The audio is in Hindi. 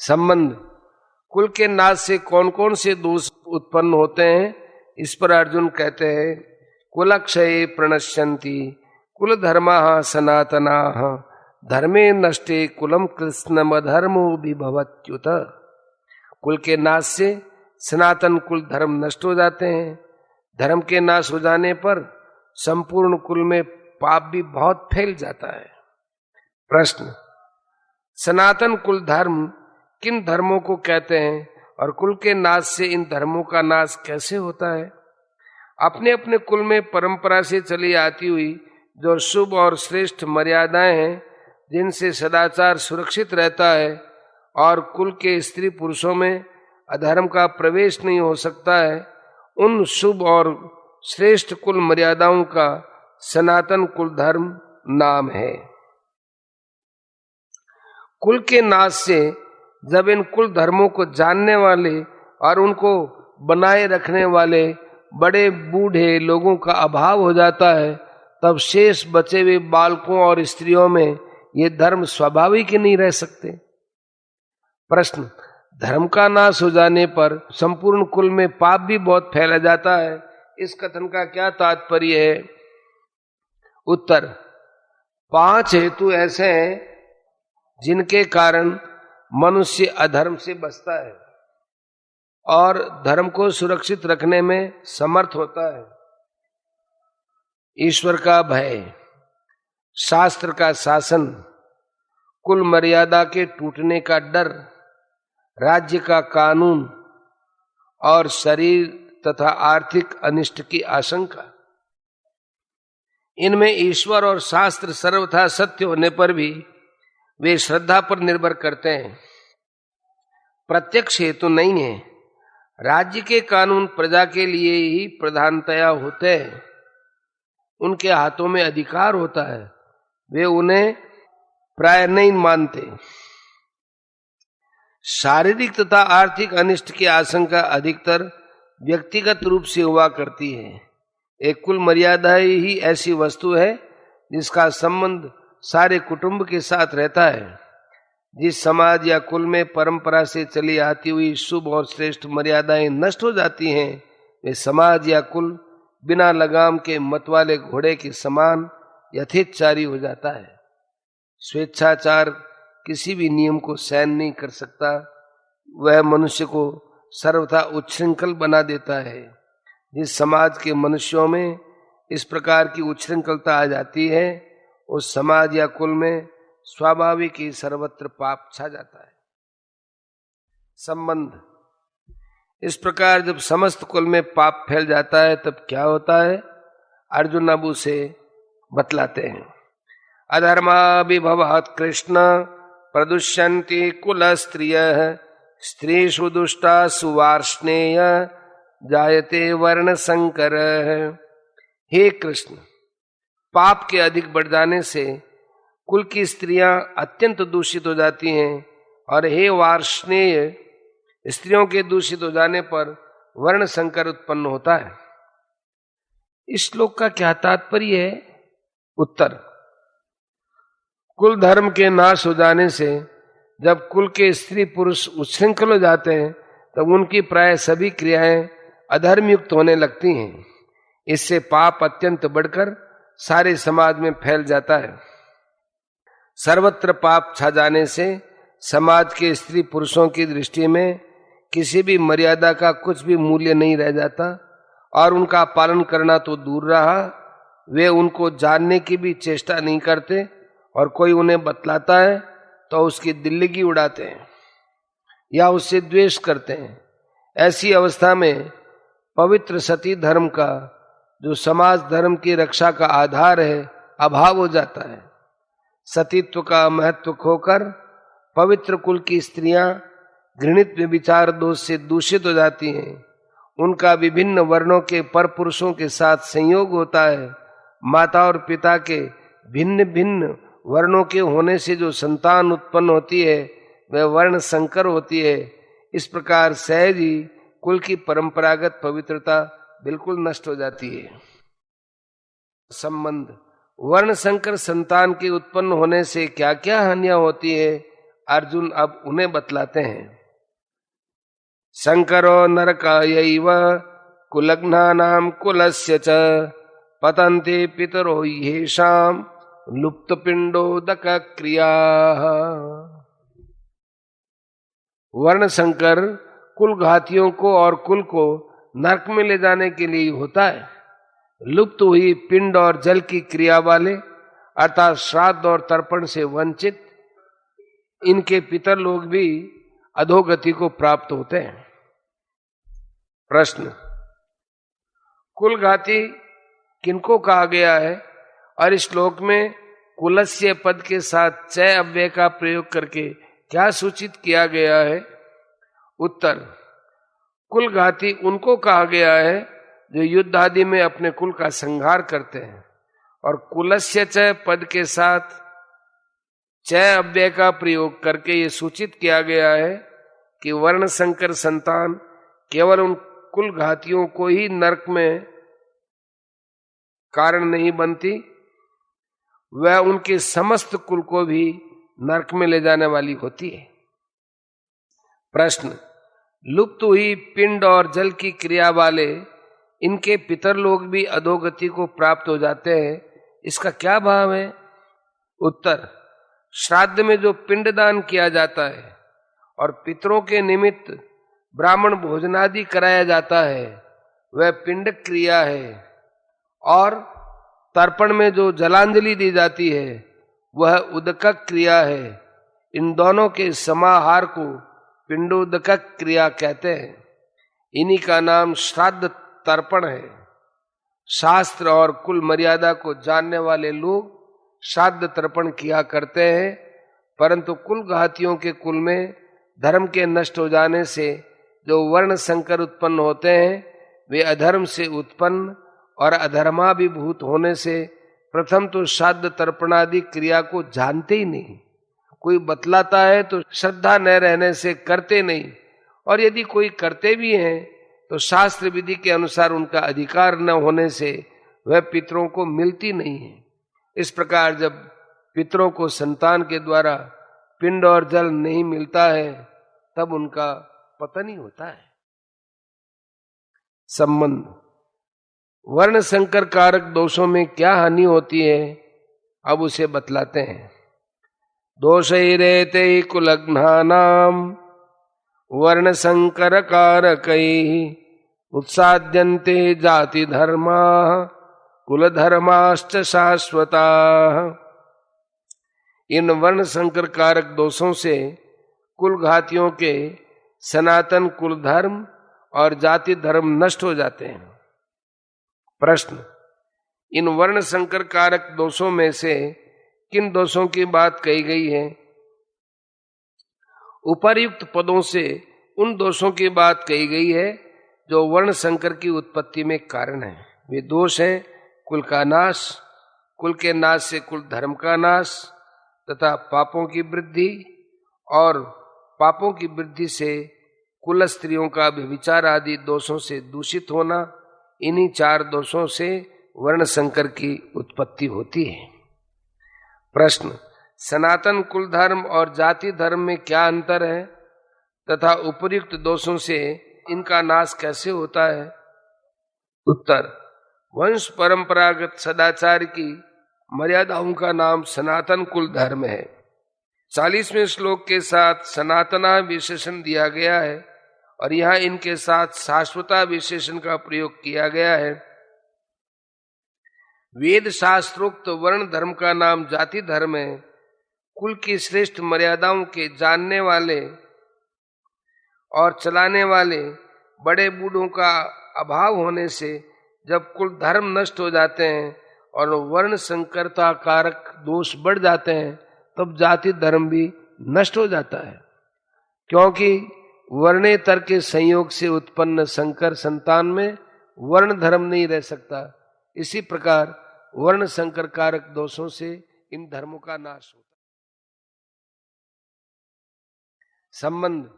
संबंध। कुल के नाश से कौन कौन से दोष उत्पन्न होते हैं, इस पर अर्जुन कहते हैं कुलक्षये प्रणश्यन्ति कुल धर्माः सनातनाः धर्मे नष्टे कुलम कृष्णमधर्मो विभवत्युत। कुल के नाश से सनातन कुल धर्म नष्ट हो जाते हैं। धर्म के नाश हो जाने पर संपूर्ण कुल में पाप भी बहुत फैल जाता है। प्रश्न, सनातन कुल धर्म किन धर्मों को कहते हैं और कुल के नाश से इन धर्मों का नाश कैसे होता है? अपने अपने कुल में परंपरा से चली आती हुई जो शुभ और श्रेष्ठ मर्यादाएं हैं, जिनसे सदाचार सुरक्षित रहता है और कुल के स्त्री पुरुषों में अधर्म का प्रवेश नहीं हो सकता है, उन शुभ और श्रेष्ठ कुल मर्यादाओं का सनातन कुल धर्म नाम है। कुल के नाश से जब इन कुल धर्मों को जानने वाले और उनको बनाए रखने वाले बड़े बूढ़े लोगों का अभाव हो जाता है, तब शेष बचे हुए बालकों और स्त्रियों में ये धर्म स्वाभाविक ही नहीं रह सकते। प्रश्न, धर्म का नाश हो जाने पर संपूर्ण कुल में पाप भी बहुत फैला जाता है, इस कथन का क्या तात्पर्य है? उत्तर, 5 हेतु ऐसे हैं जिनके कारण मनुष्य अधर्म से बचता है और धर्म को सुरक्षित रखने में समर्थ होता है। ईश्वर का भय, शास्त्र का शासन, कुल मर्यादा के टूटने का डर, राज्य का कानून और शरीर तथा आर्थिक अनिष्ट की आशंका। इनमें ईश्वर और शास्त्र सर्वथा सत्य होने पर भी वे श्रद्धा पर निर्भर करते हैं, प्रत्यक्ष हेतु नहीं है। राज्य के कानून प्रजा के लिए ही प्रधानतया होते हैं, उनके हाथों में अधिकार होता है, वे उन्हें प्राय नहीं मानते। शारीरिक तथा आर्थिक अनिष्ट की आशंका अधिकतर व्यक्तिगत रूप से हुआ करती है। एक कुल मर्यादा ही ऐसी वस्तु है जिसका संबंध सारे कुटुंब के साथ रहता है। जिस समाज या कुल में परंपरा से चली आती हुई शुभ और श्रेष्ठ मर्यादाएं नष्ट हो जाती हैं, वे समाज या कुल बिना लगाम के मतवाले घोड़े के समान यथेच्छारी हो जाता है। स्वेच्छाचार किसी भी नियम को सहन नहीं कर सकता, वह मनुष्य को सर्वथा उच्छृंखल बना देता है। जिस समाज के मनुष्यों में इस प्रकार की उच्छृंखलता आ जाती है, उस समाज या कुल में स्वाभाविक ही सर्वत्र पाप छा जाता है। संबंध, इस प्रकार जब समस्त कुल में पाप फैल जाता है तब क्या होता है? अर्जुन अब उसे बतलाते हैं। अधर्माभिभवात् कृष्ण प्रदुष्यन्ति कुल स्त्रियः स्त्रीषु दुष्टा सुवार्ष्णेय जायते वर्ण संकर। हे कृष्ण, पाप के अधिक बढ़ जाने से कुल की स्त्रियां अत्यंत दूषित हो जाती हैं और हे वार्ष्णेय, स्त्रियों के दूषित हो जाने पर वर्ण संकर उत्पन्न होता है। इस श्लोक का क्या तात्पर्य है? उत्तर, कुल धर्म के नाश हो जाने से जब कुल के स्त्री पुरुष उच्छृंखल हो जाते हैं तब उनकी प्राय सभी क्रियाएं अधर्मयुक्त होने लगती हैं। इससे पाप अत्यंत बढ़कर सारे समाज में फैल जाता है। सर्वत्र पाप छा जाने से समाज के स्त्री पुरुषों की दृष्टि में किसी भी मर्यादा का कुछ भी मूल्य नहीं रह जाता और उनका पालन करना तो दूर रहा, वे उनको जानने की भी चेष्टा नहीं करते और कोई उन्हें बतलाता है तो उसकी दिल्लगी उड़ाते हैं या उससे द्वेष करते हैं। ऐसी अवस्था में पवित्र सती धर्म का, जो समाज धर्म की रक्षा का आधार है, अभाव हो जाता है। सतीत्व का महत्व खोकर पवित्र कुल की स्त्रियां घृणित व्यभिचार दोष से दूषित हो जाती हैं। उनका विभिन्न वर्णों के पर पुरुषों के साथ संयोग होता है। माता और पिता के भिन्न भिन्न वर्णों के होने से जो संतान उत्पन्न होती है वह वर्ण संकर होती है। इस प्रकार सहज ही कुल की परंपरागत पवित्रता बिल्कुल नष्ट हो जाती है। संबंध, वर्ण संकर संतान के उत्पन्न होने से क्या क्या हानियां होती है, अर्जुन अब उन्हें बतलाते हैं। शंकरो नरकायैव कुलघ्नानां कुलस्य च पतन्ते पितरो येषां लुप्तपिंडोदक क्रियाः। वर्ण संकर कुल घातियों को और कुल को नरक में ले जाने के लिए होता है। लुप्त हुई पिंड और जल की क्रिया वाले अर्थात श्राद्ध और तर्पण से वंचित इनके पितर लोग भी अधोगति को प्राप्त होते हैं। प्रश्न, कुल घाती किनको कहा गया है और इस श्लोक में कुलस्य पद के साथ चय अव्यय का प्रयोग करके क्या सूचित किया गया है? उत्तर, कुल घाती उनको कहा गया है जो युद्ध आदि में अपने कुल का संहार करते हैं, और कुलस्य चय पद के साथ चय अव्यय का प्रयोग करके ये सूचित किया गया है कि वर्ण संकर संतान केवल उन कुल घातियों को ही नरक में कारण नहीं बनती, वह उनके समस्त कुल को भी नरक में ले जाने वाली होती है। प्रश्न, लुप्त हुई पिंड और जल की क्रिया वाले इनके पितर लोग भी अधोगति को प्राप्त हो जाते हैं, इसका क्या भाव है? उत्तर, श्राद्ध में जो पिंडदान किया जाता है और पितरों के निमित्त ब्राह्मण भोजनादि कराया जाता है वह पिंड क्रिया है, और तर्पण में जो जलांजलि दी जाती है वह उदकक क्रिया है। इन दोनों के समाहार को पिंडोदकक क्रिया कहते हैं। इन्हीं का नाम श्राद्ध तर्पण है। शास्त्र और कुल मर्यादा को जानने वाले लोग श्राद्ध तर्पण किया करते हैं, परंतु कुल घातियों के कुल में धर्म के नष्ट हो जाने से जो वर्ण संकर उत्पन्न होते हैं वे अधर्म से उत्पन्न और अधर्माभिभूत होने से प्रथम तो श्राद्ध तर्पणादि क्रिया को जानते ही नहीं। कोई बतलाता है तो श्रद्धा न रहने से करते नहीं, और यदि कोई करते भी हैं तो शास्त्र विधि के अनुसार उनका अधिकार न होने से वह पितरों को मिलती नहीं है। इस प्रकार जब पितरों को संतान के द्वारा पिंड और जल नहीं मिलता है तब उनका पतन ही होता है। संबंध, वर्ण संकर कारक दोषों में क्या हानि होती है अब उसे बतलाते हैं। दोषैरेते कुलघ्नानां वर्ण संकर कारकैः उत्साद्यन्ते जाति धर्माः कुल धर्माश्च शाश्वताः। इन वर्ण संकर कारक दोषों से कुल घातियों के सनातन कुल धर्म और जाति धर्म नष्ट हो जाते हैं। प्रश्न, इन वर्ण संकर कारक दोषों में से किन दोषों की बात कही गई है? उपर्युक्त पदों से उन दोषों की बात कही गई है जो वर्ण संकर की उत्पत्ति में कारण है। वे दोष हैं कुल का नाश, कुल के नाश से कुल धर्म का नाश तथा पापों की वृद्धि, और पापों की वृद्धि से कुल स्त्रियों का व्यभिचार आदि दोषों से दूषित होना। इन्हीं चार दोषों से वर्ण संकर की उत्पत्ति होती है। प्रश्न, सनातन कुल धर्म और जाति धर्म में क्या अंतर है तथा उपर्युक्त दोषों से इनका नाश कैसे होता है? उत्तर, वंश परंपरागत सदाचार की मर्यादाओं का नाम सनातन कुल धर्म है। 40वें श्लोक के साथ सनातना विशेषण दिया गया है और यहाँ इनके साथ शाश्वता विशेषण का प्रयोग किया गया है। वेद शास्त्रोक्त वर्ण धर्म का नाम जाति धर्म है। कुल की श्रेष्ठ मर्यादाओं के जानने वाले और चलाने वाले बड़े बूढ़ों का अभाव होने से जब कुल धर्म नष्ट हो जाते हैं और वर्ण संकरता कारक दोष बढ़ जाते हैं तब जाति धर्म भी नष्ट हो जाता है, क्योंकि वर्णेतर के संयोग से उत्पन्न संकर संतान में वर्ण धर्म नहीं रह सकता। इसी प्रकार वर्ण संकर कारक दोषों से इन धर्मों का नाश होता है। संबंध,